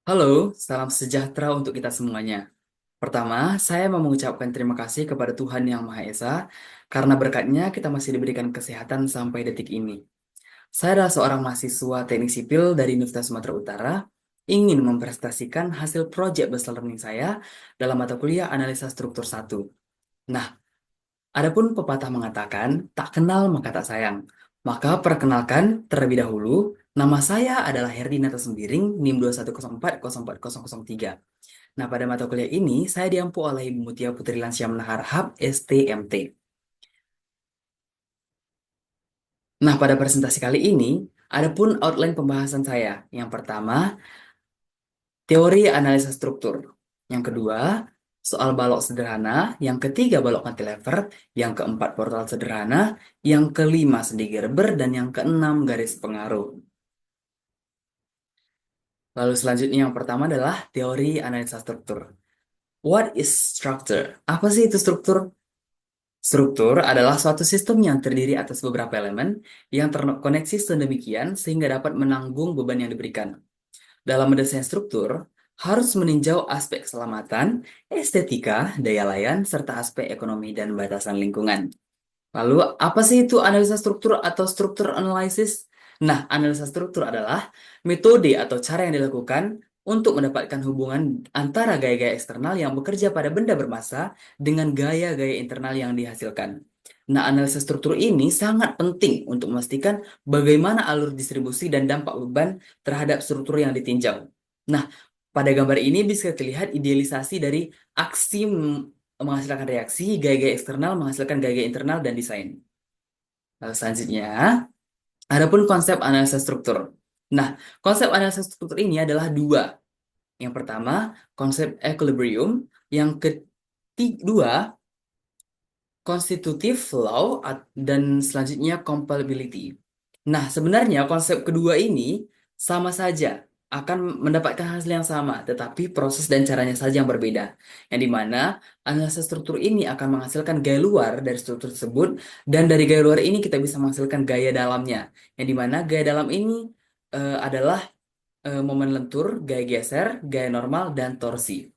Halo, salam sejahtera untuk kita semuanya. Pertama, saya mau mengucapkan terima kasih kepada Tuhan Yang Maha Esa karena berkatnya kita masih diberikan kesehatan sampai detik ini. Saya adalah seorang mahasiswa teknik sipil dari Universitas Sumatera Utara, ingin mempresentasikan hasil proyek besar learning saya dalam mata kuliah analisa struktur satu. Nah, adapun pepatah mengatakan, tak kenal maka tak sayang. Maka perkenalkan terlebih dahulu, nama saya adalah Herdinata Sembiring, NIM 210404003. Nah, pada mata kuliah ini, saya diampu oleh Ibu Mutia Putri Lansia Harhab, STMT. Nah, pada presentasi kali ini, ada pun outline pembahasan saya. Yang pertama, teori analisa struktur. Yang kedua, soal balok sederhana. Yang ketiga, balok cantilever. Yang keempat, portal sederhana. Yang kelima, sendi Gerber. Dan yang keenam, garis pengaruh. Lalu selanjutnya yang pertama adalah teori analisa struktur. What is structure? Apa sih itu struktur? Struktur adalah suatu sistem yang terdiri atas beberapa elemen yang terkoneksi sedemikian sehingga dapat menanggung beban yang diberikan. Dalam mendesain struktur, harus meninjau aspek keselamatan, estetika, daya layan, serta aspek ekonomi dan batasan lingkungan. Lalu, apa sih itu analisa struktur atau struktur analysis? Nah, analisa struktur adalah metode atau cara yang dilakukan untuk mendapatkan hubungan antara gaya-gaya eksternal yang bekerja pada benda bermassa dengan gaya-gaya internal yang dihasilkan. Nah, analisa struktur ini sangat penting untuk memastikan bagaimana alur distribusi dan dampak beban terhadap struktur yang ditinjau. Nah, pada gambar ini bisa terlihat idealisasi dari aksi menghasilkan reaksi, gaya-gaya eksternal menghasilkan gaya-gaya internal dan desain. Lalu selanjutnya, adapun konsep analisa struktur. Nah, konsep analisa struktur ini adalah dua. Yang pertama, konsep equilibrium. Yang kedua, constitutive law dan selanjutnya compatibility. Nah, sebenarnya konsep kedua ini sama saja akan mendapatkan hasil yang sama, tetapi proses dan caranya saja yang berbeda. Yang dimana analisa struktur ini akan menghasilkan gaya luar dari struktur tersebut, dan dari gaya luar ini kita bisa menghasilkan gaya dalamnya. Yang dimana gaya dalam ini adalah momen lentur, gaya geser, gaya normal, dan torsi.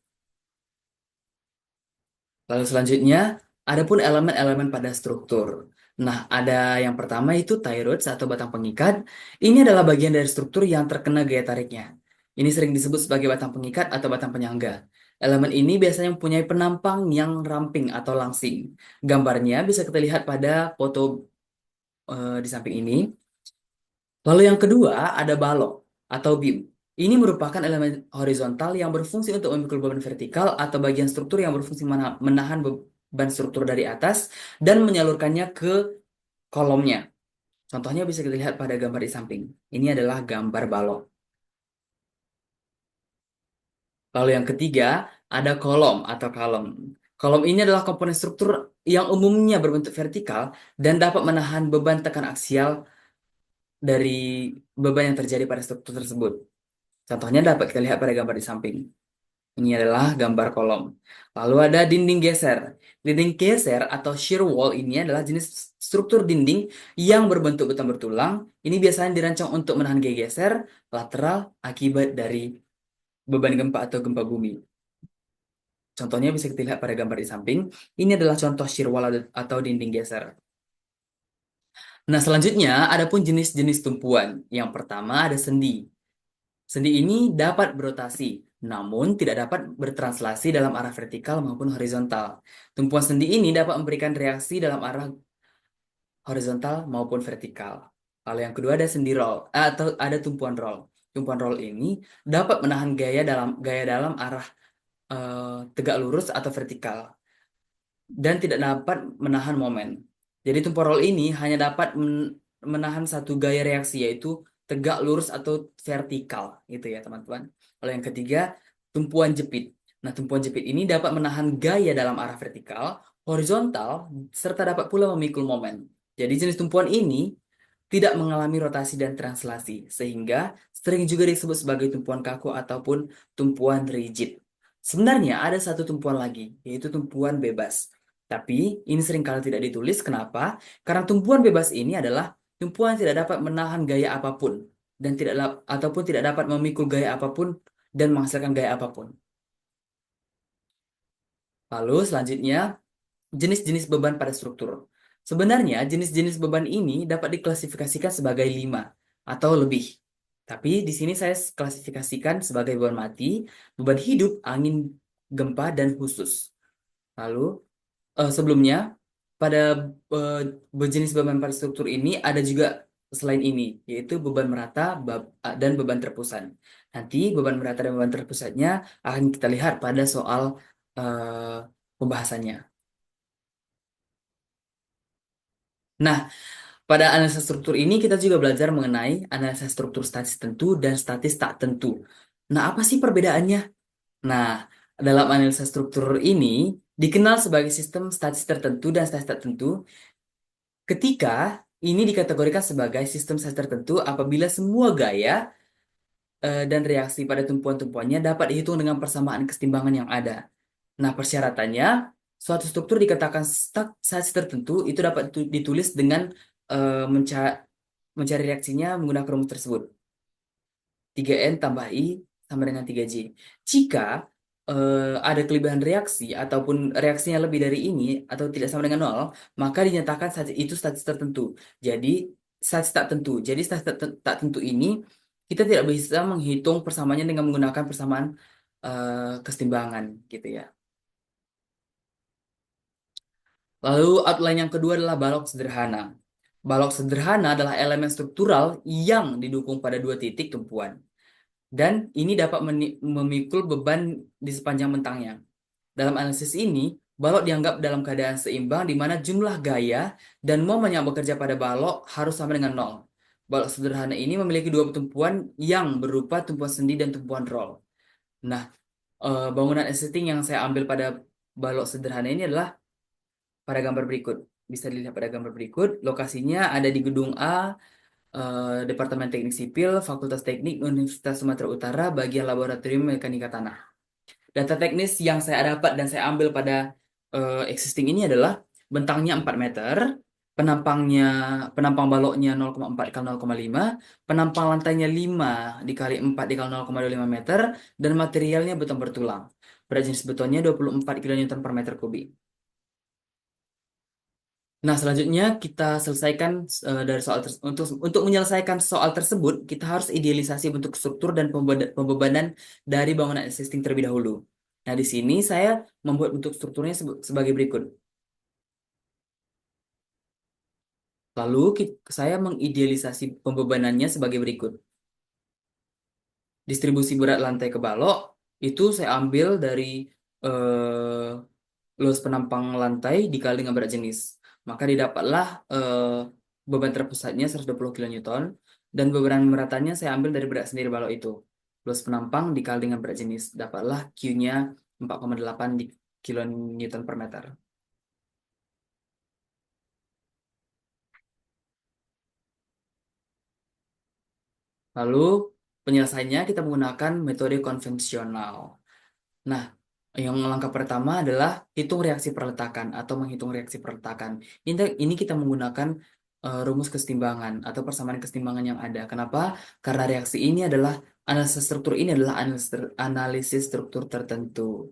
Lalu selanjutnya, ada pun elemen-elemen pada struktur. Nah, ada yang pertama itu tie rods atau batang pengikat. Ini adalah bagian dari struktur yang terkena gaya tariknya. Ini sering disebut sebagai batang pengikat atau batang penyangga. Elemen ini biasanya mempunyai penampang yang ramping atau langsing. Gambarnya bisa kita lihat pada foto di samping ini. Lalu yang kedua ada balok atau beam. Ini merupakan elemen horizontal yang berfungsi untuk memikul beban vertikal atau bagian struktur yang berfungsi menahan beban struktur dari atas dan menyalurkannya ke kolomnya. Contohnya bisa kita lihat pada gambar di samping. Ini adalah gambar balok. Lalu yang ketiga ada kolom atau kalom. Kolom ini adalah komponen struktur yang umumnya berbentuk vertikal dan dapat menahan beban tekan aksial dari beban yang terjadi pada struktur tersebut. Contohnya dapat kita lihat pada gambar di samping. Ini adalah gambar kolom. Lalu ada dinding geser. Dinding geser atau shear wall ini adalah jenis struktur dinding yang berbentuk bentang bertulang. Ini biasanya dirancang untuk menahan gaya geser lateral akibat dari beban gempa atau gempa bumi. Contohnya bisa kita lihat pada gambar di samping. Ini adalah contoh shear wall atau dinding geser. Nah, selanjutnya ada pun jenis-jenis tumpuan. Yang pertama ada sendi. Sendi ini dapat berotasi, namun tidak dapat bertranslasi dalam arah vertikal maupun horizontal. Tumpuan sendi ini dapat memberikan reaksi dalam arah horizontal maupun vertikal. Lalu yang kedua ada sendi roll, atau ada tumpuan roll. Tumpuan roll ini dapat menahan gaya dalam arah tegak lurus atau vertikal dan tidak dapat menahan momen. Jadi tumpuan roll ini hanya dapat menahan satu gaya reaksi yaitu tegak lurus atau vertikal gitu ya teman-teman. Lalu yang ketiga, tumpuan jepit. Nah, tumpuan jepit ini dapat menahan gaya dalam arah vertikal, horizontal, serta dapat pula memikul momen. Jadi jenis tumpuan ini tidak mengalami rotasi dan translasi, sehingga sering juga disebut sebagai tumpuan kaku ataupun tumpuan rigid. Sebenarnya ada satu tumpuan lagi, yaitu tumpuan bebas. Tapi ini seringkali tidak ditulis. Kenapa? Karena tumpuan bebas ini adalah tumpuan yang tidak dapat menahan gaya apapun dan ataupun tidak dapat memikul gaya apapun dan menghasilkan gaya apapun. Lalu selanjutnya, jenis-jenis beban pada struktur. Sebenarnya jenis-jenis beban ini dapat diklasifikasikan sebagai 5 atau lebih. Tapi di sini saya klasifikasikan sebagai beban mati, beban hidup, angin, gempa, dan khusus. Lalu sebelumnya pada eh, berjenis beban pada struktur ini ada juga selain ini, yaitu beban merata dan beban terpusat. Nanti beban merata dan beban terpusatnya akan kita lihat pada soal eh, pembahasannya. Nah, pada analisa struktur ini kita juga belajar mengenai analisa struktur statis tentu dan statis tak tentu. Nah, apa sih perbedaannya? Nah, dalam analisa struktur ini dikenal sebagai sistem statis tertentu dan statis tak tentu ketika ini dikategorikan sebagai sistem statis tertentu apabila semua gaya dan reaksi pada tumpuan-tumpuannya dapat dihitung dengan persamaan kesetimbangan yang ada. Nah, persyaratannya, suatu struktur dikatakan statis tertentu itu dapat ditulis dengan mencari reaksinya menggunakan rumus tersebut. 3N tambah I sama dengan 3J. Jika ada kelebihan reaksi ataupun reaksinya lebih dari ini atau tidak sama dengan nol, maka dinyatakan itu statis tertentu. Jadi, statis tak tentu. Jadi, statis tak tentu ini kita tidak bisa menghitung persamaannya dengan menggunakan persamaan kesetimbangan gitu ya. Lalu outline yang kedua adalah balok sederhana. Balok sederhana adalah elemen struktural yang didukung pada dua titik tumpuan. Dan ini dapat memikul beban di sepanjang bentangnya. Dalam analisis ini, balok dianggap dalam keadaan seimbang di mana jumlah gaya dan momen yang bekerja pada balok harus sama dengan nol. Balok sederhana ini memiliki dua tumpuan yang berupa tumpuan sendi dan tumpuan roll. Nah, bangunan existing yang saya ambil pada balok sederhana ini adalah pada gambar berikut. Bisa dilihat pada gambar berikut. Lokasinya ada di Gedung A, Departemen Teknik Sipil, Fakultas Teknik Universitas Sumatera Utara, bagian Laboratorium Mekanika Tanah. Data teknis yang saya dapat dan saya ambil pada existing ini adalah bentangnya 4 meter, penampangnya penampang baloknya 0,4 kali 0,5, penampang lantainya 5 dikali 4 dikali 0,25 meter, dan materialnya beton bertulang. Berat jenis betonnya 24 kilonewton per meter kubik. Nah, selanjutnya kita selesaikan dari soal untuk menyelesaikan soal tersebut, kita harus idealisasi bentuk struktur dan pembebanan dari bangunan existing terlebih dahulu. Nah, di sini saya membuat bentuk strukturnya sebagai berikut. Lalu saya mengidealisasi pembebanannya sebagai berikut. Distribusi berat lantai ke balok itu saya ambil dari eh, luas penampang lantai dikali dengan berat jenis. Maka didapatlah beban terpusatnya 120 kilonewton dan beban meratanya saya ambil dari berat sendiri balok itu. Luas penampang dikali dengan berat jenis. Dapatlah Q-nya 4,8 di kilonewton per meter. Lalu penyelesaiannya kita menggunakan metode konvensional. Nah, yang langkah pertama adalah hitung reaksi perletakan atau menghitung reaksi perletakan. Ini kita menggunakan rumus kesetimbangan atau persamaan kesetimbangan yang ada. Kenapa? Karena reaksi ini adalah analisis struktur ini adalah analisis struktur tertentu.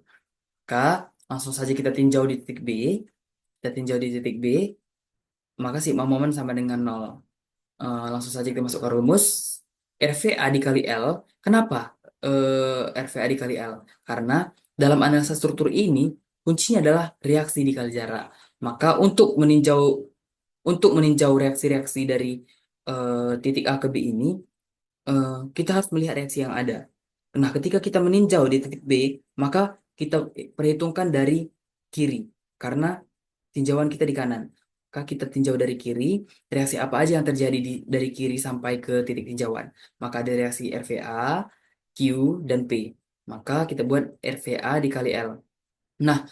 Maka langsung saja kita tinjau di titik B. Kita tinjau di titik B, maka sigma momen sama dengan nol. Langsung saja kita masukkan rumus RVA dikali L. Kenapa RVA dikali L? Karena dalam analisa struktur ini kuncinya adalah reaksi dikali jarak. Maka untuk meninjau reaksi-reaksi dari titik A ke B ini, kita harus melihat reaksi yang ada. Nah, ketika kita meninjau di titik B, maka kita perhitungkan dari kiri, karena tinjauan kita di kanan. Maka kita tinjau dari kiri, reaksi apa aja yang terjadi dari kiri sampai ke titik tinjauan. Maka ada reaksi RVA, Q, dan P. Maka kita buat RVA dikali L. Nah,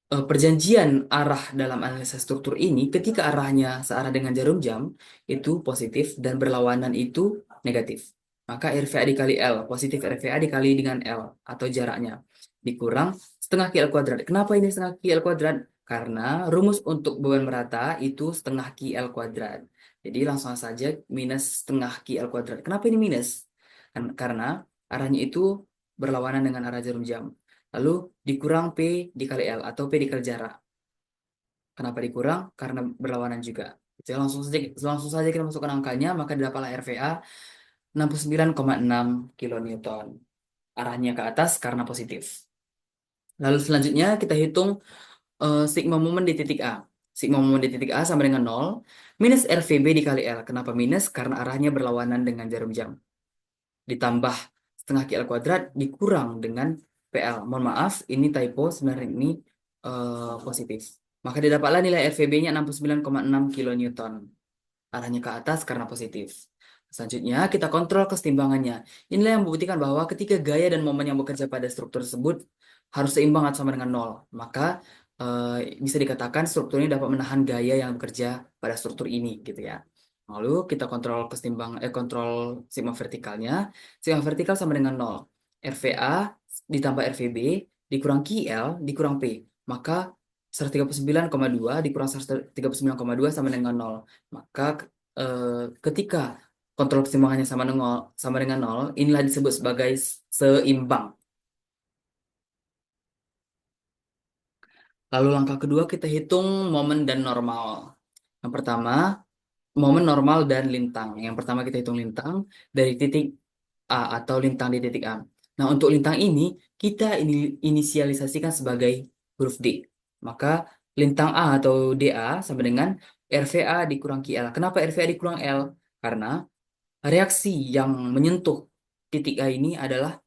perjanjian arah dalam analisa struktur ini, ketika arahnya searah dengan jarum jam, itu positif dan berlawanan itu negatif. Maka RVA dikali L, positif RVA dikali dengan L, atau jaraknya, dikurang setengah QL kuadrat. Kenapa ini setengah QL kuadrat? Karena rumus untuk beban merata itu setengah QL kuadrat. Jadi langsung saja minus setengah QL kuadrat. Kenapa ini minus? Karena arahnya itu berlawanan dengan arah jarum jam. Lalu dikurang P dikali L atau P dikali jarak. Kenapa dikurang? Karena berlawanan juga. Jadi langsung saja kita masukkan angkanya, maka didapatlah RVA 69,6 kilonewton. Arahnya ke atas karena positif. Lalu selanjutnya kita hitung sigma momen di titik A. Sigma momen di titik A sama dengan 0 minus RVB dikali L. Kenapa minus? Karena arahnya berlawanan dengan jarum jam. Ditambah setengah QL kuadrat dikurang dengan PL. Mohon maaf, ini typo, sebenarnya ini positif. Maka didapatlah nilai RVB-nya 69,6 kilonewton. Arahnya ke atas karena positif. Selanjutnya, kita kontrol kesetimbangannya. Inilah yang membuktikan bahwa ketika gaya dan momen yang bekerja pada struktur tersebut harus seimbang atau sama dengan nol. Maka bisa dikatakan struktur ini dapat menahan gaya yang bekerja pada struktur ini, gitu ya. Lalu kita kontrol sigma vertikalnya. Sigma vertikal sama dengan nol. RVA ditambah RVB dikurang QL dikurang P. Maka 139,2 dikurang 139,2 sama dengan nol. Maka ketika kontrol keseimbangannya sama dengan nol, inilah disebut sebagai seimbang. Lalu langkah kedua kita hitung momen dan normal. Yang pertama, momen normal dan lintang. Yang pertama kita hitung lintang dari titik A atau lintang di titik A. Nah, untuk lintang ini kita inisialisasikan sebagai huruf D. Maka lintang A atau DA sama dengan RVA dikurang QL. Kenapa RVA dikurang L? Karena reaksi yang menyentuh titik A ini adalah,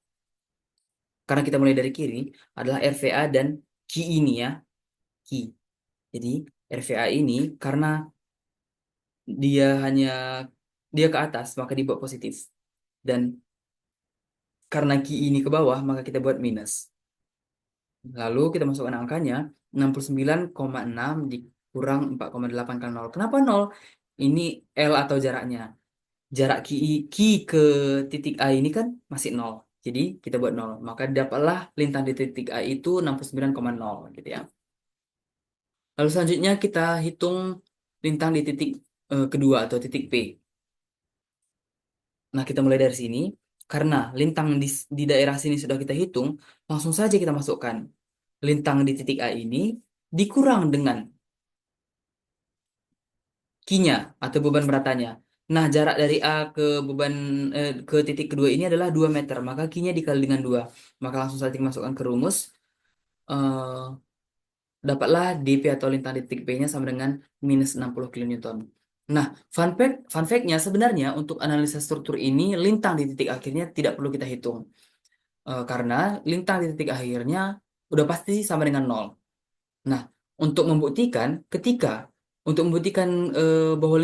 karena kita mulai dari kiri, adalah RVA dan Q ini ya, Q. Jadi RVA ini karena dia hanya dia ke atas, maka dibuat positif. Dan karena Q ini ke bawah, maka kita buat minus. Lalu kita masukkan angkanya, 69,6 dikurang 4,8 kali 0. Kenapa 0? Ini L atau jaraknya. Jarak Ki ke titik A ini kan masih nol. Jadi kita buat nol. Maka dapatlah lintang di titik A itu 69,0 gitu ya. Lalu selanjutnya kita hitung lintang di titik kedua atau titik P. Nah, kita mulai dari sini. Karena lintang di daerah sini sudah kita hitung, langsung saja kita masukkan lintang di titik A ini dikurang dengan Q-nya atau beban beratanya. Nah, jarak dari A ke beban ke titik kedua ini adalah 2 meter. Maka Q-nya dikali dengan 2. Maka langsung saja dimasukkan ke rumus. eh, Dapatlah dP atau lintang di titik P-nya sama dengan minus 60 kilonewton. Nah, fun fact-nya sebenarnya untuk analisa struktur ini, lintang di titik akhirnya tidak perlu kita hitung. Karena lintang di titik akhirnya udah pasti sama dengan nol. Nah, untuk membuktikan, untuk membuktikan bahwa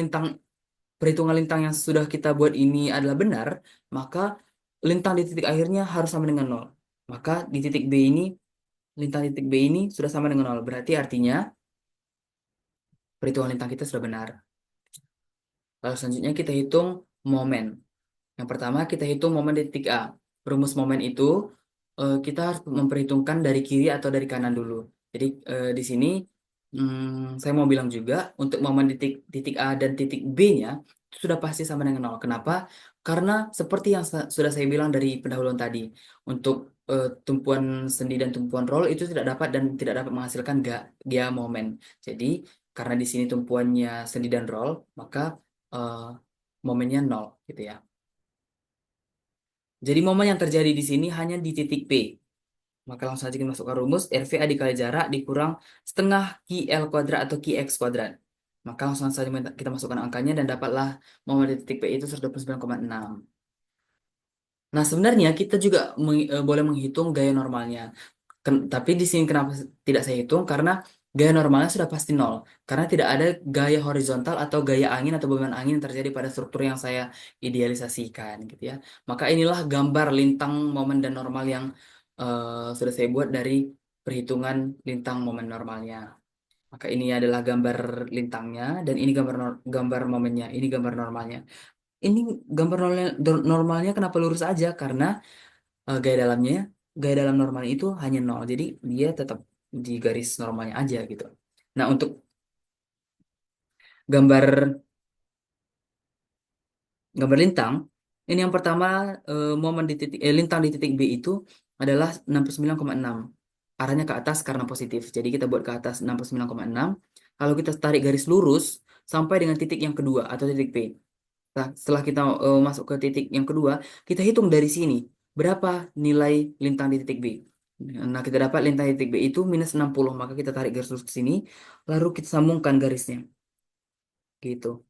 perhitungan lintang yang sudah kita buat ini adalah benar, maka lintang di titik akhirnya harus sama dengan nol. Maka di titik B ini, lintang di titik B ini sudah sama dengan nol. Berarti artinya perhitungan lintang kita sudah benar. Lalu selanjutnya kita hitung momen. Yang pertama kita hitung momen di titik A. Rumus momen itu kita harus memperhitungkan dari kiri atau dari kanan dulu. Jadi di sini saya mau bilang juga untuk momen di titik A dan titik B-nya sudah pasti sama dengan nol. Kenapa? Karena seperti yang sudah saya bilang dari pendahuluan tadi, untuk tumpuan sendi dan tumpuan roll itu tidak dapat menghasilkan gaya momen. Jadi karena di sini tumpuannya sendi dan roll, maka eh, momennya nol gitu ya. Jadi momen yang terjadi di sini hanya di titik P. Maka langsung saja kita masukkan rumus RVA dikali jarak dikurang setengah QL kuadrat atau QX kuadrat. Maka langsung saja kita masukkan angkanya dan dapatlah momen di titik P itu 129,6. Nah, sebenarnya kita juga boleh menghitung gaya normalnya. Tapi di sini kenapa tidak saya hitung? Karena gaya normalnya sudah pasti nol. Karena tidak ada gaya horizontal atau gaya angin atau beban angin yang terjadi pada struktur yang saya idealisasikan, gitu ya. Maka inilah gambar lintang momen dan normal yang sudah saya buat dari perhitungan lintang momen normalnya. Maka ini adalah gambar lintangnya dan ini gambar momennya. Ini gambar normalnya. Ini gambar normalnya kenapa lurus aja? Karena gaya dalamnya, gaya dalam normal itu hanya nol. Jadi dia tetap di garis normalnya aja gitu. Nah, untuk gambar gambar lintang Ini yang pertama, momen di titik lintang di titik B itu adalah 69,6. Arahnya ke atas karena positif. Jadi kita buat ke atas 69,6. Kalau kita tarik garis lurus sampai dengan titik yang kedua atau titik P. Nah, setelah kita masuk ke titik yang kedua, kita hitung dari sini berapa nilai lintang di titik B. Nah, kita dapat lintang di titik B itu minus 60. Maka kita tarik garis lurus ke sini, lalu kita sambungkan garisnya. Gitu.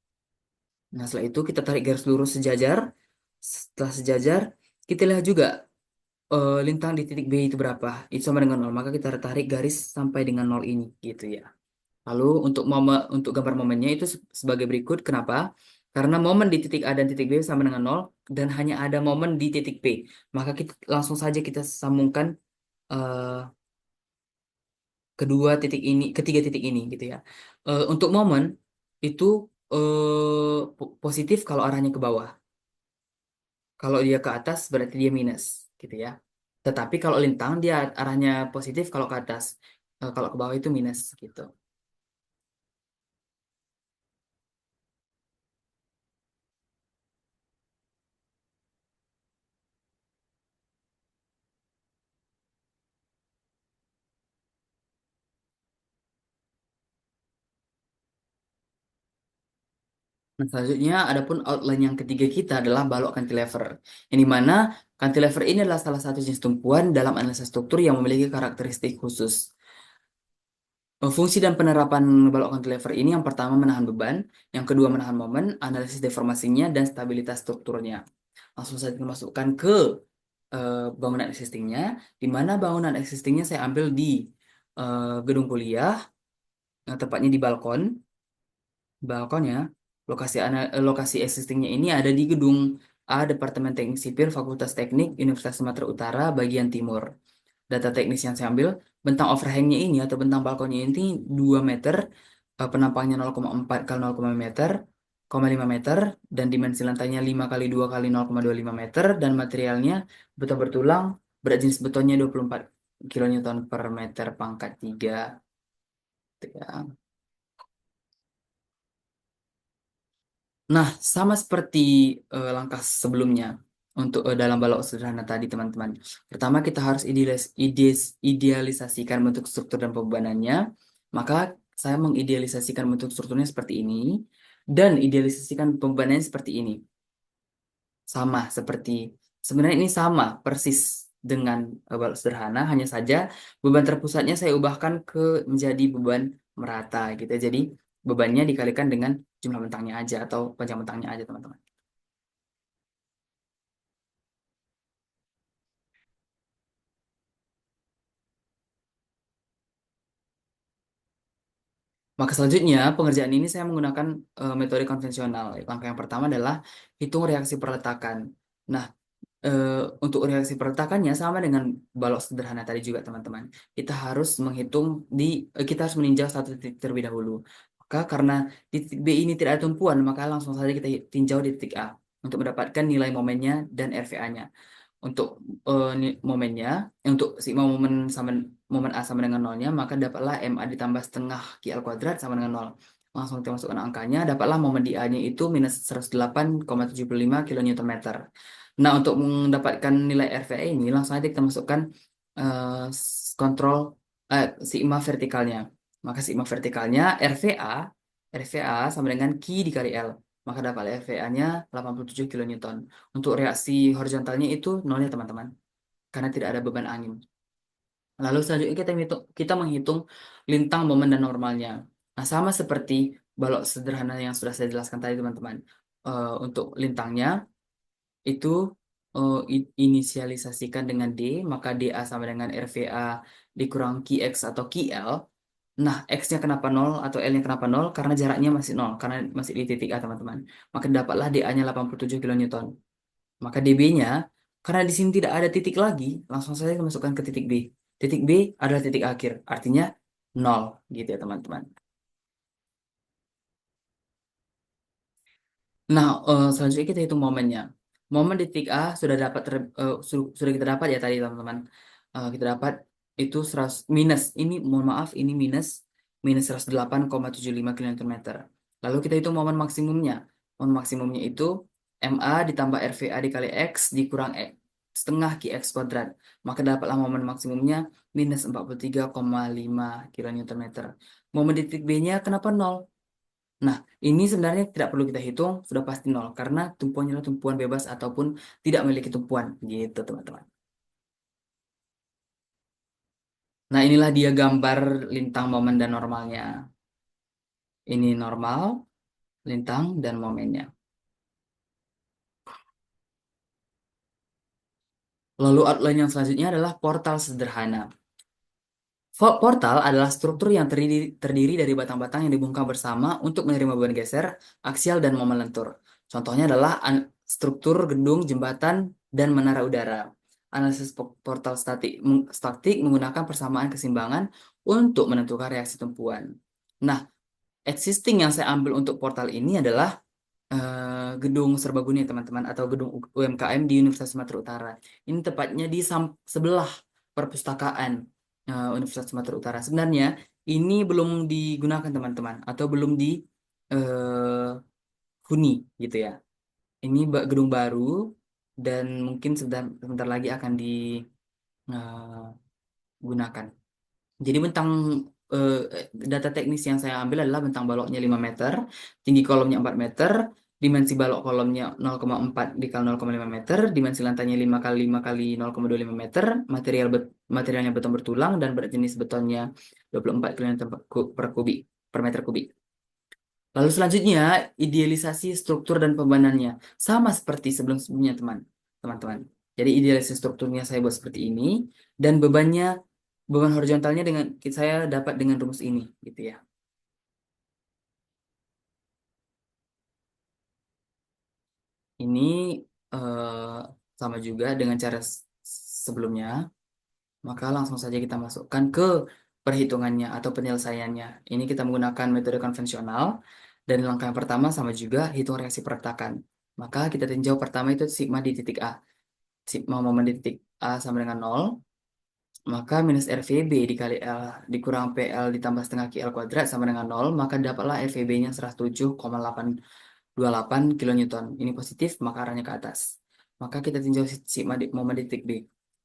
Nah, setelah itu kita tarik garis lurus sejajar. Setelah sejajar, kita lihat juga lintang di titik B itu berapa. Itu sama dengan nol. Maka kita tarik garis sampai dengan nol ini, gitu ya. Lalu untuk gambar momennya itu sebagai berikut. Kenapa? Karena momen di titik A dan titik B sama dengan nol dan hanya ada momen di titik P. Maka kita langsung saja kita sambungkan eh, ketiga titik ini, gitu ya. Untuk momen itu positif kalau arahnya ke bawah. Kalau dia ke atas berarti dia minus, gitu ya. Tetapi kalau lintang dia arahnya positif kalau ke atas. Kalau ke bawah itu minus, gitu. Nah, selanjutnya adapun outline yang ketiga kita adalah balok cantilever. Yang dimana cantilever ini adalah salah satu jenis tumpuan dalam analisis struktur yang memiliki karakteristik khusus. Fungsi dan penerapan balok cantilever ini yang pertama menahan beban, yang kedua menahan momen, analisis deformasinya, dan stabilitas strukturnya. Langsung saja kita masukkan ke bangunan existingnya, di mana bangunan existingnya saya ambil di gedung kuliah, tepatnya di balkonnya. Lokasi existingnya ini ada di gedung A, Departemen Teknik Sipil, Fakultas Teknik, Universitas Sumatera Utara, bagian timur. Data teknis yang saya ambil, bentang overhangnya ini atau bentang balkonnya ini 2 meter, penampangnya 0,4 kali 0,5 meter, 0,5 meter, dan dimensi lantainya 5 kali 2 kali 0,25 meter, dan materialnya beton bertulang, berat jenis betonnya 24 kilonewton per meter pangkat 3. Gitu ya. Nah, sama seperti langkah sebelumnya untuk dalam balok sederhana tadi, teman-teman. Pertama, kita harus idealisasikan bentuk struktur dan pembebanannya. Maka, saya mengidealisasikan bentuk strukturnya seperti ini dan idealisasikan pembebanannya seperti ini. Sama seperti sebenarnya ini sama persis dengan balok sederhana, hanya saja beban terpusatnya saya ubahkan ke menjadi beban merata gitu. Jadi, bebannya dikalikan dengan jumlah bentangnya aja atau panjang bentangnya aja, teman-teman. Maka selanjutnya, pengerjaan ini saya menggunakan metode konvensional. Langkah yang pertama adalah hitung reaksi perletakan. Nah, eh, untuk reaksi perletakannya sama dengan balok sederhana tadi juga, teman-teman. Kita harus menghitung kita harus meninjau satu titik terlebih dahulu. Maka karena di titik B ini tidak ada tumpuan, maka langsung saja kita tinjau di titik A untuk mendapatkan nilai momennya dan RVA-nya. Untuk momennya, untuk sigma momen A sama dengan nolnya, maka dapatlah MA ditambah setengah QL kuadrat sama dengan nol. Langsung kita masukkan angkanya, dapatlah momen di A-nya itu minus 108,75 kilonewton meter. Nah, untuk mendapatkan nilai RVA ini, langsung aja kita masukkan kontrol sigma vertikalnya. Maka sigma vertikalnya RVA sama dengan Q dikali L. Maka dapat RVA-nya 87 kilonewton. Untuk reaksi horizontalnya itu nolnya, teman-teman, karena tidak ada beban angin. Lalu selanjutnya kita menghitung lintang, momen, dan normalnya. Nah, sama seperti balok sederhana yang sudah saya jelaskan tadi, teman-teman. Untuk lintangnya itu inisialisasikan dengan D, maka DA sama dengan RVA dikurang QX atau QL. Nah, X-nya kenapa nol atau L-nya kenapa nol? Karena jaraknya masih nol, karena masih di titik A, teman-teman. Maka dapatlah DA-nya 87 kilonewton. Maka DB-nya, karena di sini tidak ada titik lagi, langsung saja kita masukkan ke titik B. Titik B adalah titik akhir, artinya nol, gitu ya, teman-teman. Nah, selanjutnya kita hitung momennya. Momen di titik A sudah kita dapat ya tadi, teman-teman. Kita dapat itu 100 minus. Ini mohon maaf, ini minus 108,75 km. Lalu kita hitung momen maksimumnya. Momen maksimumnya itu MA ditambah RVA dikali X dikurang setengah QX kuadrat. Maka dapatlah momen maksimumnya minus 43,5 kilonewton meter. Momen di titik B-nya kenapa nol? Nah, ini sebenarnya tidak perlu kita hitung, sudah pasti nol. Karena tumpuannya adalah tumpuan bebas ataupun tidak memiliki tumpuan. Gitu, teman-teman. Nah, inilah dia gambar lintang momen dan normalnya. Ini normal, lintang, dan momennya. Lalu outline yang selanjutnya adalah portal sederhana. Portal adalah struktur yang terdiri dari batang-batang yang dibungkam bersama untuk menerima beban geser, aksial, dan momen lentur. Contohnya adalah struktur gedung, jembatan, dan menara udara. Analisis portal statik menggunakan persamaan keseimbangan untuk menentukan reaksi tumpuan. Nah, existing yang saya ambil untuk portal ini adalah gedung serbaguna teman-teman atau gedung UMKM di Universitas Sumatera Utara. Ini tepatnya di sebelah perpustakaan Universitas Sumatera Utara. Sebenarnya ini belum digunakan teman-teman atau belum dihuni gitu ya. Ini gedung baru dan mungkin sebentar lagi akan digunakan. Jadi eh, data teknis yang saya ambil adalah bentang baloknya 5 meter, tinggi kolomnya 4 meter, dimensi balok kolomnya 0,4 dikali 0,5 meter, dimensi lantainya 5 kali 5 kali 0,25 meter, materialnya beton bertulang dan berat jenis betonnya 24 kN per kubik per meter kubik. Lalu selanjutnya idealisasi struktur dan pembanannya sama seperti sebelum-sebelumnya teman-teman. Jadi idealisasi strukturnya saya buat seperti ini dan beban horizontalnya saya dapat dengan rumus ini gitu ya. Ini eh, sama juga dengan cara sebelumnya, maka langsung saja kita masukkan ke perhitungannya atau penyelesaiannya. Ini kita menggunakan metode konvensional dan langkah yang pertama sama juga hitung reaksi peretakan. Maka kita tinjau pertama itu sigma di titik A. Sigma momen di titik A sama dengan nol, maka minus RVB dikali L dikurang PL ditambah setengah QL kuadrat sama dengan nol, maka dapatlah RVB-nya 107,828 kilonewton. Ini positif, maka arahnya ke atas. Maka kita tinjau sigma momen di titik B.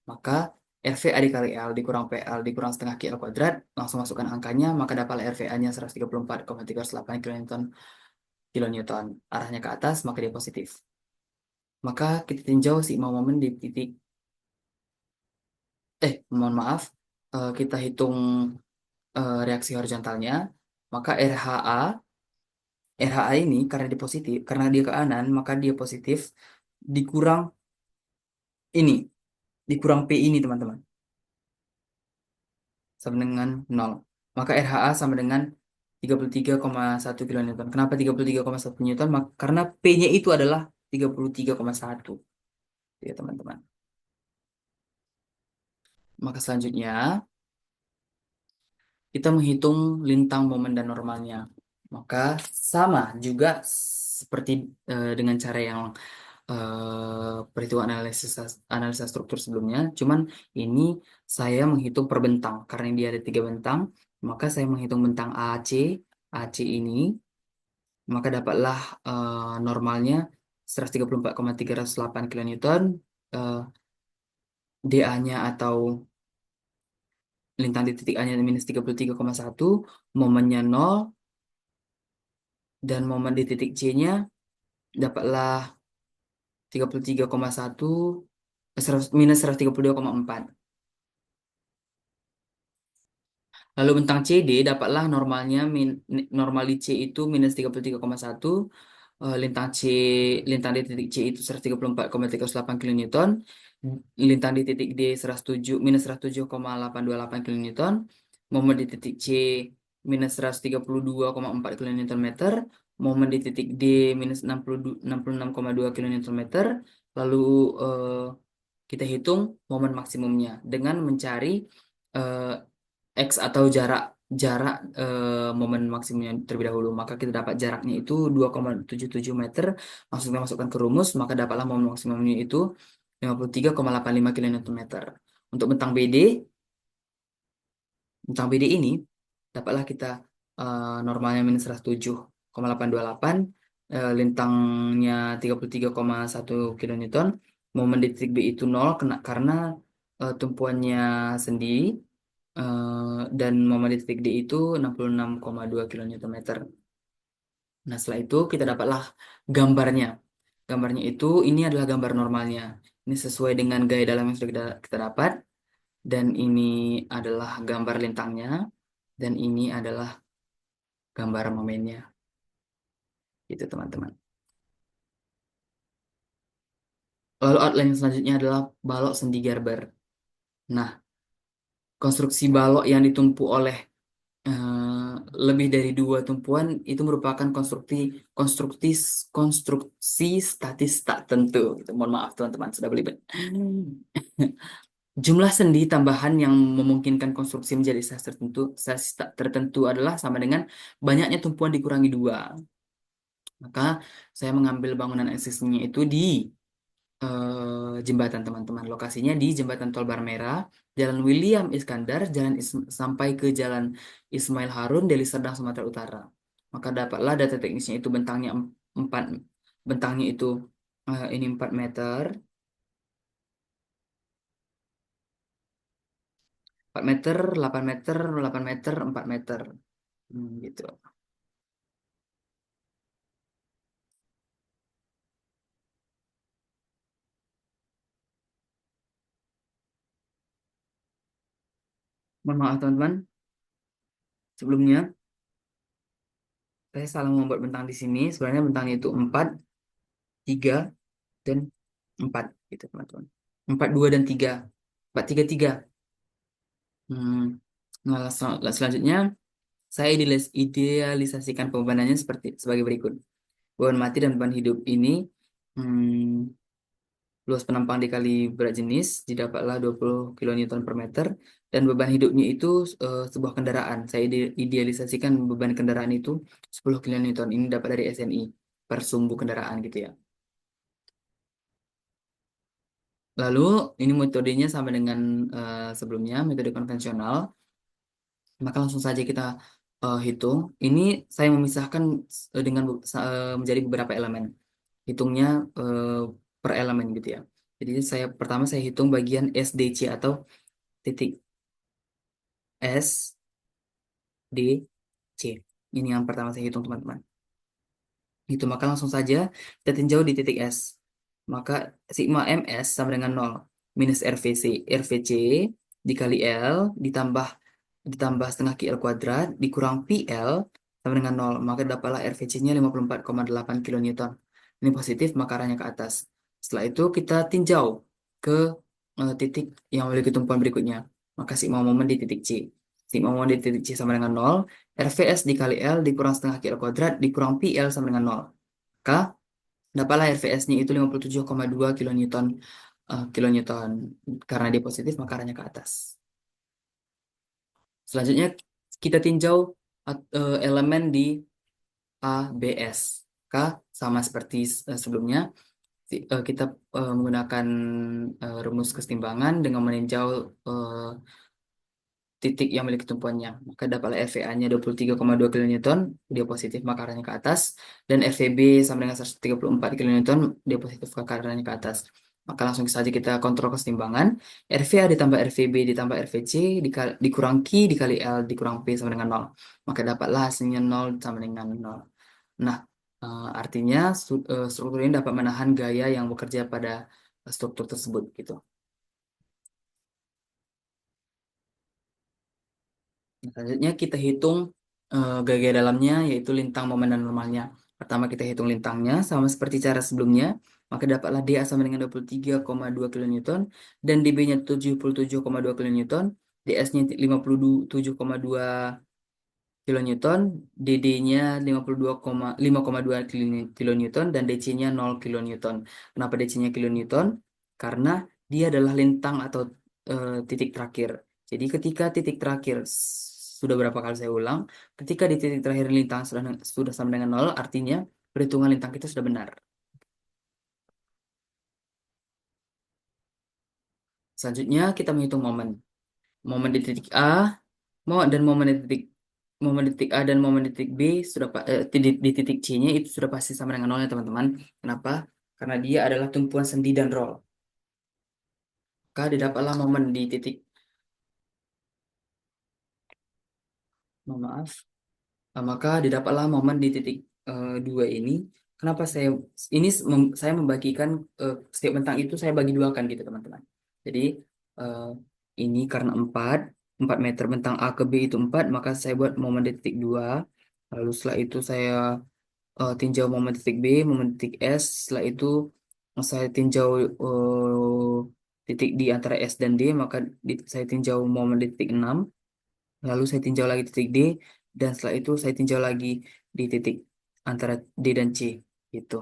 Maka RVA dikali L dikurang PL dikurang setengah QL kuadrat, langsung masukkan angkanya, maka dapatlah RVA-nya 134,308 kilonewton. Kilonewton. Arahnya ke atas, maka dia positif. Maka kita tinjau sigma momen di titik mohon maaf, kita hitung reaksi horizontalnya, maka RHA ini karena dia positif, karena dia ke kanan, maka dia positif dikurang ini, dikurang P ini teman-teman, sama dengan nol. Maka RHA sama dengan 33,1 kilonewton. Kenapa 33,1 newton? Karena P-nya itu adalah 33,1. Ya teman-teman. Maka selanjutnya kita menghitung lintang momen dan normalnya. Maka sama juga seperti dengan cara yang perhitungan analisa struktur sebelumnya. Cuman ini saya menghitung per bentang. Karena dia ada 3 bentang, maka saya menghitung bentang AC ini, maka dapatlah normalnya 134,308 kilonewton, eh, DA-nya atau lintang di titik A-nya minus 33,1, momennya nol, dan momen di titik C-nya dapatlah 33,1 minus 132,4. Lalu bentang CD dapatlah normalnya normal di C itu minus 33,1, lintang lintang di titik C itu 134,308 kilonewton, lintang di titik D 107 minus 107,828 kilonewton, momen di titik C minus 132,4 kilonewton meter, momen di titik D minus 66,2 kilonewton meter, lalu eh, kita hitung momen maksimumnya dengan mencari eh, X atau jarak jarak momen maksimumnya terlebih dahulu. Maka kita dapat jaraknya itu 2,77 meter. Langsung kita masukkan ke rumus, maka dapatlah momen maksimumnya itu 53,85 kN meter. Untuk bentang BD ini dapatlah kita normalnya minus 107,828, lintangnya 33,1 kilonewton, momen di titik B itu nol karena tumpuannya sendi, dan momen di titik D itu 66,2 kilonewton meter. Nah, setelah itu kita dapatlah gambarnya. Gambarnya itu ini adalah gambar normalnya. Ini sesuai dengan gaya dalam yang sudah kita dapat. Dan ini adalah gambar lintangnya. Dan ini adalah gambar momennya. Gitu, teman-teman. Lalu outline yang selanjutnya adalah balok sendi Gerber. Nah, konstruksi balok yang ditumpu oleh lebih dari dua tumpuan itu merupakan konstruksi konstruksi statis tak tentu. Gitu. Mohon maaf teman-teman sudah belibet. Jumlah sendi tambahan yang memungkinkan konstruksi menjadi size tak tertentu adalah sama dengan banyaknya tumpuan dikurangi dua. Maka saya mengambil bangunan existingnya itu di jembatan, teman-teman. Lokasinya di Jembatan Tol Barmera, Jalan William Iskandar, sampai ke Jalan Ismail Harun, Deli Serdang, Sumatera Utara. Maka dapatlah data teknisnya itu bentangnya 4, bentangnya itu ini 4 meter, 4 meter, 8 meter, 8 meter, 4 meter. Gitu. Mohon maaf teman-teman, sebelumnya saya salah membuat bentang di sini. Sebenarnya bentangnya itu 4, 3, dan 4 gitu, teman-teman. 4, 2, dan 3. 4, 3, 3. Hmm. Nah, selanjutnya saya idealisasikan pembebanannya sebagai berikut. Beban mati dan beban hidup ini, hmm, luas penampang dikali berat jenis didapatlah 20 kilonewton per meter, dan beban hidupnya itu sebuah kendaraan. Saya idealisasikan beban kendaraan itu 10 kilonewton. Ini dapat dari SNI per sumbu kendaraan gitu ya. Lalu ini metodenya sama dengan sebelumnya, metode konvensional. Maka langsung saja kita hitung. Ini saya memisahkan menjadi beberapa elemen. Hitungnya eh, per elemen gitu ya. Jadi pertama saya hitung bagian SDC atau titik S D C. Ini yang pertama saya hitung, teman-teman. Itu maka langsung saja kita tinjau di titik S. Maka sigma MS sama dengan nol, minus RVC. RVC dikali L ditambah ditambah setengah QL kuadrat dikurang PL sama dengan nol. Maka dapatlah RVC-nya 54,8 kilonewton. Ini positif, maka arahnya ke atas. Setelah itu kita tinjau ke titik yang memiliki tumpuan berikutnya. Maka sigma momen di titik C. Sigma momen di titik C sama dengan nol. RVS dikali L dikurang setengah QL kuadrat dikurang PL sama dengan nol. Maka dapatlah RVS-nya itu 57,2 kilonewton. Kilonewton. Karena dia positif, maka arahnya ke atas. Selanjutnya kita tinjau elemen di A, B, S. K sama seperti sebelumnya, kita menggunakan rumus kesetimbangan dengan meninjau titik yang memiliki tumpuannya. Maka dapatlah FVA-nya 23,2 kilonewton, dia positif maka arahnya ke atas. Dan FVB sama dengan 134 kilonewton, dia positif maka arahnya ke atas. Maka langsung saja kita kontrol kesetimbangan. RVA ditambah RVB ditambah RVC dikurang Q dikali L dikurang P sama dengan nol. Maka dapatlah hasilnya nol sama dengan nol. Nah, artinya struktur ini dapat menahan gaya yang bekerja pada struktur tersebut gitu. Selanjutnya kita hitung gaya dalamnya, yaitu lintang momen dan normalnya. Pertama kita hitung lintangnya sama seperti cara sebelumnya, maka dapatlah DA sama dengan 23,2 kilonewton dan DB-nya 77,2 kilonewton, DS-nya 57,2 kilonewton, DD-nya 5,2 kilonewton dan DC-nya 0 kilonewton. Kenapa DC-nya kilonewton? Karena dia adalah lintang atau titik terakhir. Jadi ketika titik terakhir sudah berapa kali saya ulang, ketika di titik terakhir lintang sudah sama dengan 0, artinya perhitungan lintang kita sudah benar. Selanjutnya kita menghitung momen. Momen di titik A dan momen di titik momen titik A dan momen titik B sudah di titik C-nya itu sudah pasti sama dengan nolnya teman-teman. Kenapa? Karena dia adalah tumpuan sendi dan roll. Maka didapatlah momen di titik, mohon maaf. Maka didapatlah momen di titik dua ini. Kenapa saya membagikan setiap bentang itu saya bagi dua kan gitu teman-teman. Jadi eh, ini karena 4 meter bentang A ke B itu 4, maka saya buat momen di titik dua. Lalu setelah itu saya tinjau momen titik B, momen titik S. Setelah itu saya tinjau titik di antara S dan D, maka saya tinjau momen di titik 6. Lalu saya tinjau lagi titik D, dan setelah itu saya tinjau lagi di titik antara D dan C. Gitu.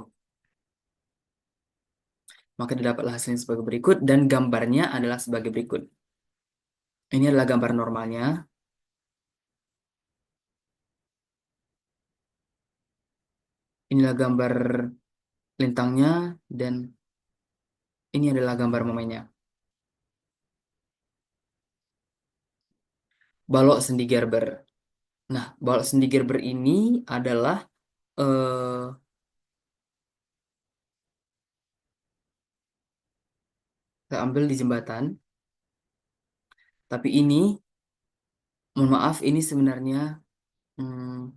Maka didapatlah hasilnya sebagai berikut, dan gambarnya adalah sebagai berikut. Ini adalah gambar normalnya. Inilah gambar lintangnya, dan ini adalah gambar momennya. Balok sendi Gerber. Nah, balok sendi Gerber ini adalah eh, saya ambil di jembatan. Tapi ini, mohon maaf, ini sebenarnya hmm,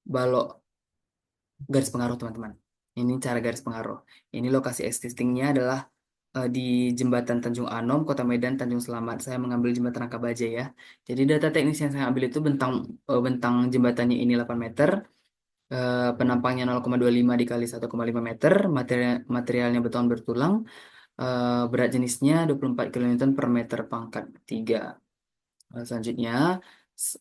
balok garis pengaruh teman-teman. Ini cara garis pengaruh. Ini lokasi existingnya adalah di Jembatan Tanjung Anom, Kota Medan, Tanjung Selamat. Saya mengambil Jembatan Rangkabaja ya. Jadi data teknis yang saya ambil itu bentang jembatannya ini 8 meter, penampangnya 0,25 dikali 1,5 meter, materialnya beton bertulang, berat jenisnya 24 kilonewton per meter pangkat 3. Selanjutnya,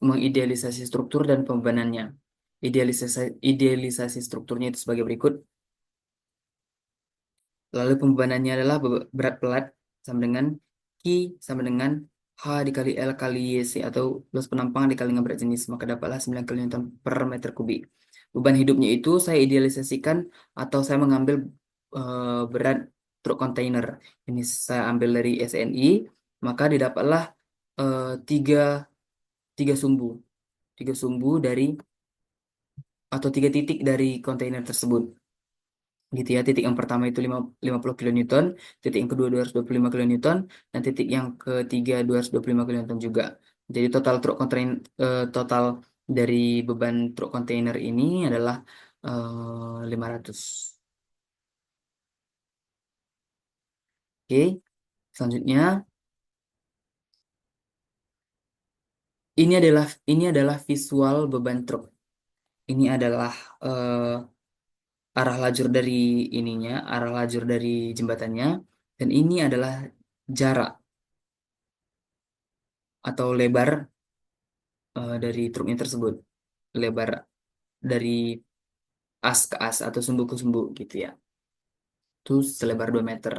mengidealisasi struktur dan pembebanannya. Idealisasi strukturnya itu sebagai berikut. Lalu pembebanannya adalah berat pelat sama dengan Q sama dengan H dikali L kali YC atau luas penampang dikali dengan berat jenis. Maka dapatlah 9 kilonewton per meter kubik. Beban hidupnya itu saya idealisasikan atau saya mengambil berat truk kontainer. Ini saya ambil dari SNI. Maka didapatlah eh, tiga, tiga sumbu. Tiga sumbu dari atau tiga titik dari kontainer tersebut. Gitu ya. Titik yang pertama itu 50 kilonewton, titik yang kedua 225 kilonewton, dan titik yang ketiga 225 kilonewton juga. Jadi total dari beban truk kontainer ini adalah 500. Oke, selanjutnya ini adalah visual beban truk. Ini adalah arah lajur dari arah lajur dari jembatannya, dan ini adalah jarak atau lebar dari truknya tersebut, lebar dari as ke as atau sumbu ke sumbu gitu ya. Itu selebar 2 meter.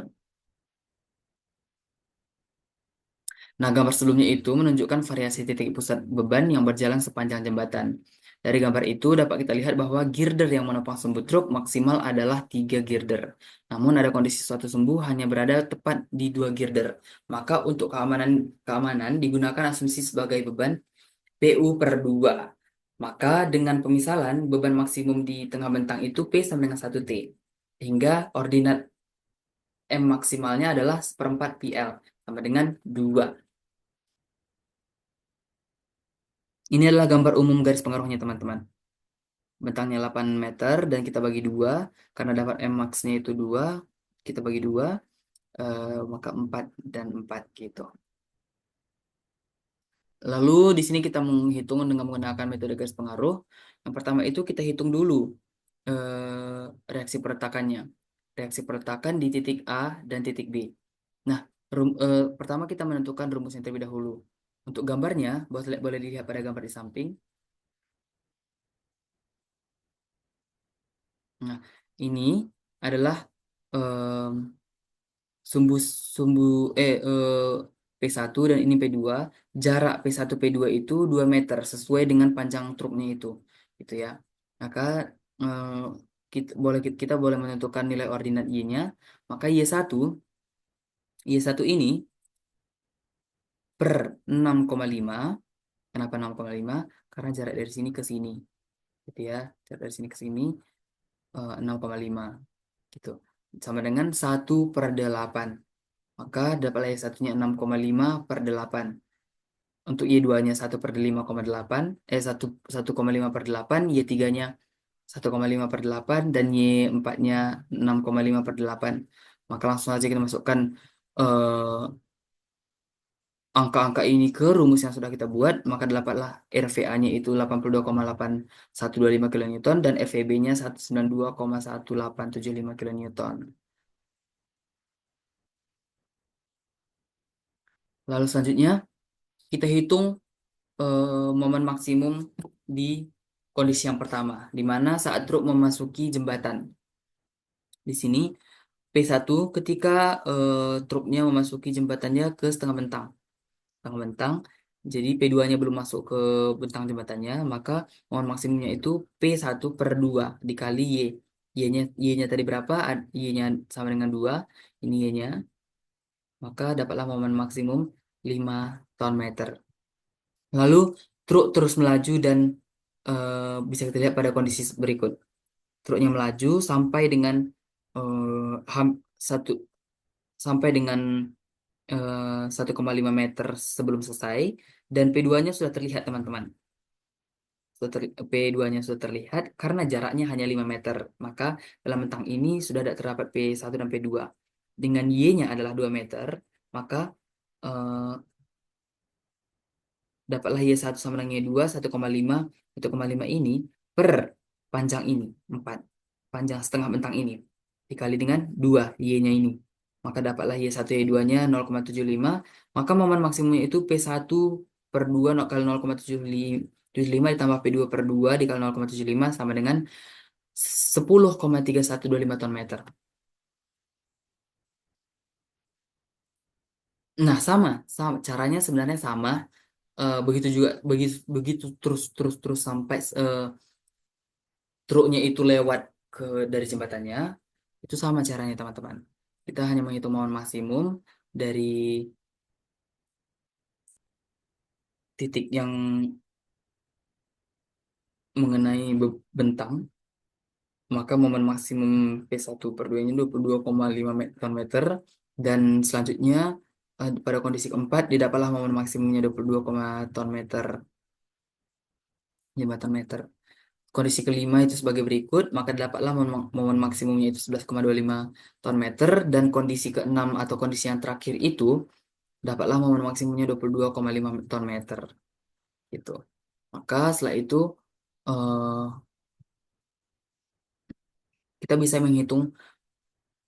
Nah, gambar sebelumnya itu menunjukkan variasi titik pusat beban yang berjalan sepanjang jembatan. Dari gambar itu dapat kita lihat bahwa girder yang menopang sumbu truk maksimal adalah 3 girder. Namun ada kondisi suatu sumbu hanya berada tepat di 2 girder. Maka untuk keamanan keamanan digunakan asumsi sebagai beban PU per 2. Maka dengan pemisalan beban maksimum di tengah bentang itu P sama dengan 1T. Hingga ordinat M maksimalnya adalah seperempat PL sama dengan 2. Ini adalah gambar umum garis pengaruhnya teman-teman. Bentangnya 8 meter dan kita bagi 2. Karena dapat M max-nya itu 2. Kita bagi 2. Maka 4 dan 4 gitu. Lalu di sini kita menghitung dengan menggunakan metode garis pengaruh. Yang pertama itu kita hitung dulu reaksi perletakannya. Reaksi perletakan di titik A dan titik B. Nah, pertama kita menentukan rumusnya terlebih dahulu. Untuk gambarnya, boleh dilihat pada gambar di samping. Nah, ini adalah em, sumbu sumbu P1 dan ini P2. Jarak P1 P2 itu 2 meter sesuai dengan panjang truknya itu. Gitu ya. Maka eh, kita boleh menentukan nilai ordinat Y-nya. Maka Y1 ini per 6,5 Kenapa 6,5? Karena jarak dari sini ke sini, gitu ya. Jarak dari sini ke sini 6,5, gitu. Sama dengan 1/8. Maka dapatlah Y satunya 6,5 per 8. Untuk Y2-nya 1/5,8, 1,5/8, Y3-nya 1,5/8, dan Y4-nya 6,5/8. Maka langsung aja kita masukkan eh, angka-angka ini ke rumus yang sudah kita buat, maka dapatlah RVA-nya itu 82,8125 kN dan FEB-nya 192,1875 kN. Lalu selanjutnya kita hitung momen maksimum di kondisi yang pertama, di mana saat truk memasuki jembatan. Di sini P1 ketika truknya memasuki jembatannya ke setengah bentang. Setengah bentang, jadi P2-nya belum masuk ke bentang jembatannya, maka momen maksimumnya itu P1/2 dikali Y. Y-nya tadi berapa? Y-nya sama dengan 2, ini Y-nya. Maka dapatlah momen maksimum 5 ton meter. Lalu truk terus melaju dan bisa kita lihat pada kondisi berikut. Truknya melaju sampai dengan satu sampai dengan 1,5 meter sebelum selesai, dan P2-nya sudah terlihat teman-teman. P2-nya sudah terlihat karena jaraknya hanya 5 meter. Maka dalam bentang ini sudah ada terdapat P1 dan P2. Dengan Y-nya adalah 2 meter, maka eh, dapatlah Y1 sama dengan Y2 1,5 ini per panjang ini 4, panjang setengah bentang ini dikali dengan 2 Y-nya ini, maka dapatlah Y1 Y2-nya 0,75. Maka momen maksimumnya itu P1/2 kali 0,75 ditambah P2/2 dikali 0,75 sama dengan 10,3125 ton meter. Nah, sama caranya sebenarnya sama. Begitu juga, begitu terus terus terus sampai truknya itu lewat ke dari jembatannya, itu sama caranya teman-teman. Kita hanya menghitung momen maksimum dari titik yang mengenai bentang, maka momen maksimum P1/2-nya 22,5 ton meter, dan selanjutnya pada kondisi keempat didapatlah momen maksimumnya 22, ton meter, jembatan meter. Kondisi kelima itu sebagai berikut, maka dapatlah momen maksimumnya itu 11,25 ton meter, dan kondisi keenam atau kondisi yang terakhir itu dapatlah momen maksimumnya 22,5 ton meter gitu. Maka setelah itu eh, kita bisa menghitung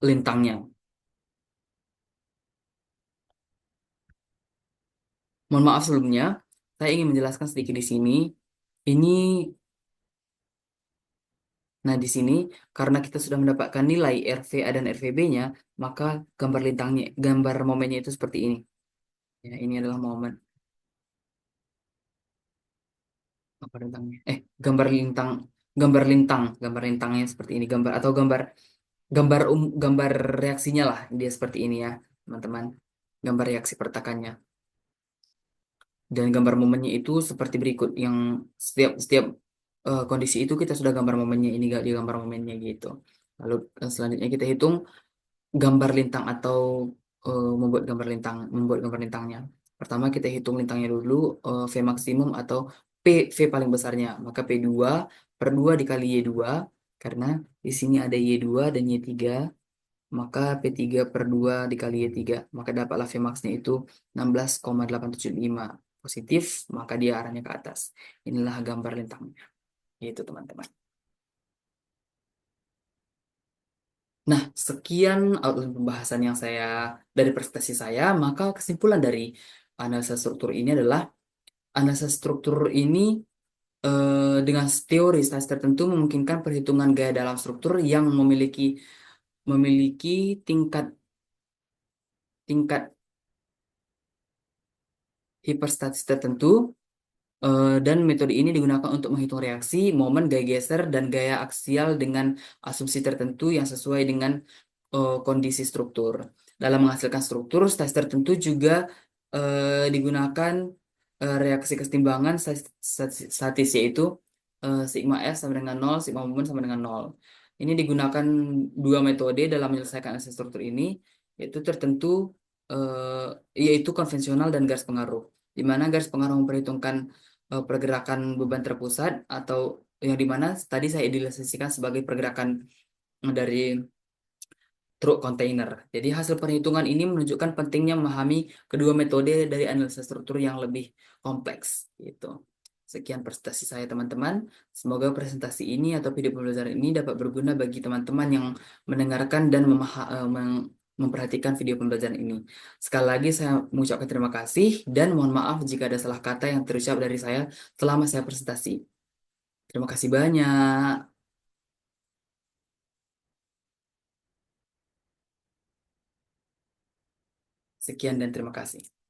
lintangnya. Mohon maaf sebelumnya, saya ingin menjelaskan sedikit di sini. Ini, nah di sini karena kita sudah mendapatkan nilai RVA dan RVB-nya, maka gambar lintangnya, gambar momennya itu seperti ini. Ya, ini adalah momen. Apa lintangnya? Gambar lintang, gambar lintangnya seperti ini, gambar atau gambar reaksinya lah, dia seperti ini ya, teman-teman. Gambar reaksi pertakannya. Dan gambar momennya itu seperti berikut, yang setiap setiap kondisi itu kita sudah gambar momennya, ini gak di gambar momennya gitu. Lalu selanjutnya kita hitung gambar lintang atau membuat gambar lintangnya. Pertama kita hitung lintangnya dulu, V maksimum atau V paling besarnya. Maka P2/2 dikali Y2, karena di sini ada Y2 dan Y3, maka P3/2 dikali Y3, maka dapatlah V max-nya itu 16,875 positif, maka dia arahnya ke atas. Inilah gambar lintangnya. Gitu teman-teman. Nah, sekian outline pembahasan yang saya dari presentasi saya, maka kesimpulan dari analisa struktur ini adalah analisa struktur ini dengan teori size tertentu memungkinkan perhitungan gaya dalam struktur yang memiliki memiliki tingkat tingkat hiperstatis tertentu, dan metode ini digunakan untuk menghitung reaksi, momen, gaya geser, dan gaya aksial dengan asumsi tertentu yang sesuai dengan kondisi struktur. Dalam menghasilkan struktur, stats tertentu juga digunakan reaksi kesetimbangan statis yaitu sigma F sama dengan nol, sigma momen sama dengan nol. Ini digunakan dua metode dalam menyelesaikan analisis struktur ini, yaitu tertentu eh, yaitu konvensional dan garis pengaruh. Di mana garis pengaruh memperhitungkan pergerakan beban terpusat atau yang dimana tadi saya idealisasikan sebagai pergerakan dari truk kontainer. Jadi hasil perhitungan ini menunjukkan pentingnya memahami kedua metode dari analisis struktur yang lebih kompleks gitu. Sekian presentasi saya teman-teman. Semoga presentasi ini atau video pembelajaran ini dapat berguna bagi teman-teman yang mendengarkan dan memperhatikan video pembelajaran ini. Sekali lagi saya mengucapkan terima kasih dan mohon maaf jika ada salah kata yang terucap dari saya selama saya presentasi. Terima kasih banyak. Sekian dan terima kasih.